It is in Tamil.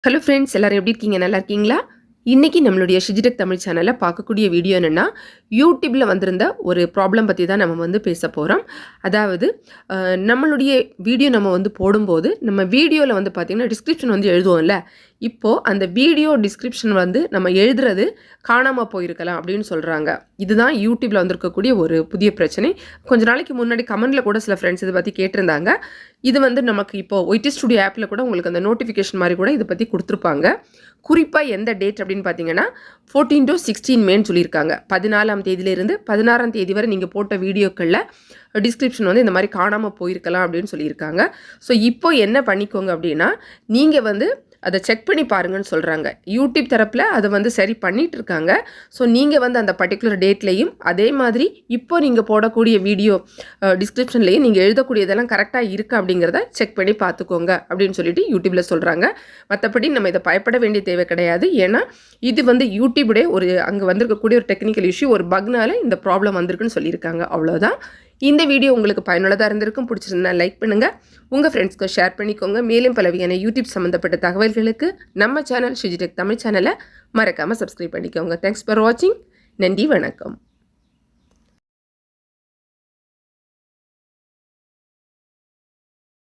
ஹலோ ஃப்ரெண்ட்ஸ், எல்லாரும் எப்படி இருக்கீங்க? நல்லா இருக்கீங்களா? இன்னைக்கு நம்மளுடைய ஷிஜிடெக் தமிழ் சேனலில் பார்க்கக்கூடிய வீடியோ என்னென்னா, யூடியூப்பில் வந்திருந்த ஒரு ப்ராப்ளம் பற்றி தான் நம்ம வந்து பேச போகிறோம். அதாவது நம்மளுடைய வீடியோ நம்ம வந்து போடும்போது, நம்ம வீடியோவில் வந்து பார்த்திங்கன்னா டிஸ்கிரிப்ஷன் வந்து எழுதுவோம்ல, இப்போது அந்த வீடியோ டிஸ்கிரிப்ஷன் வந்து நம்ம எழுதுறது காணாமல் போயிருக்கலாம் அப்படின்னு சொல்கிறாங்க. இதுதான் யூடியூப்பில் வந்திருக்கக்கூடிய ஒரு புதிய பிரச்சனை. கொஞ்ச நாளைக்கு முன்னாடி கமெண்டில் கூட சில ஃப்ரெண்ட்ஸ் இதை பற்றி கேட்டிருந்தாங்க. இது வந்து நமக்கு இப்போது ஒய்டி ஸ்டுடியோ ஆப்பில் கூட உங்களுக்கு அந்த நோட்டிஃபிகேஷன் மாதிரி கூட இதை பற்றி கொடுத்துருப்பாங்க. குறிப்பாக எந்த டேட் அப்படின்னு பார்த்தீங்கன்னா 14 to 16 மேன்னு சொல்லியிருக்காங்க. 14ஆம் தேதியிலிருந்து 16ஆம் தேதி வரை நீங்கள் போட்ட வீடியோக்களில் டிஸ்கிரிப்ஷன் வந்து இந்த மாதிரி காணாமல் போயிருக்கலாம் அப்படின்னு சொல்லியிருக்காங்க. ஸோ இப்போ என்ன பண்ணிக்கோங்க அப்படின்னா, நீங்கள் வந்து அதை செக் பண்ணி பாருங்கன்னு சொல்கிறாங்க. யூடியூப் தரப்பில் அதை வந்து சரி பண்ணிகிட்டு இருக்காங்க. ஸோ நீங்கள் வந்து அந்த பர்டிகுலர் டேட்லேயும் அதே மாதிரி இப்போ நீங்கள் போடக்கூடிய வீடியோ டிஸ்கிரிப்ஷன்லேயும் நீங்கள் எழுதக்கூடியதெல்லாம் கரெக்டாக இருக்கா அப்படிங்கிறத செக் பண்ணி பார்த்துக்கோங்க அப்படின்னு சொல்லிட்டு யூடியூப்பில் சொல்கிறாங்க. மற்றபடி நம்ம இதை பயப்பட வேண்டிய தேவை கிடையாது. ஏன்னா இது வந்து யூடியூபுடைய ஒரு அங்கே வந்திருக்கக்கூடிய ஒரு டெக்னிக்கல் இஷ்யூ, ஒரு பக்னால இந்த ப்ராப்ளம் வந்திருக்குன்னு சொல்லியிருக்காங்க. அவ்வளோதான். இந்த வீடியோ உங்களுக்கு பயனுள்ளதாக இருந்திருக்கும். பிடிச்சிருந்தா லைக் பண்ணுங்கள், உங்கள் ஃப்ரெண்ட்ஸ்க்கு ஷேர் பண்ணிக்கோங்க. மேலும் பல வகையான யூடியூப் சம்மந்தப்பட்ட தகவல்களுக்கு நம்ம சேனல் ஷிஜிடெக் தமிழ் சேனலை மறக்காமல் சப்ஸ்கிரைப் பண்ணிக்கோங்க. தேங்க்ஸ் ஃபார் வாட்சிங். நன்றி, வணக்கம்.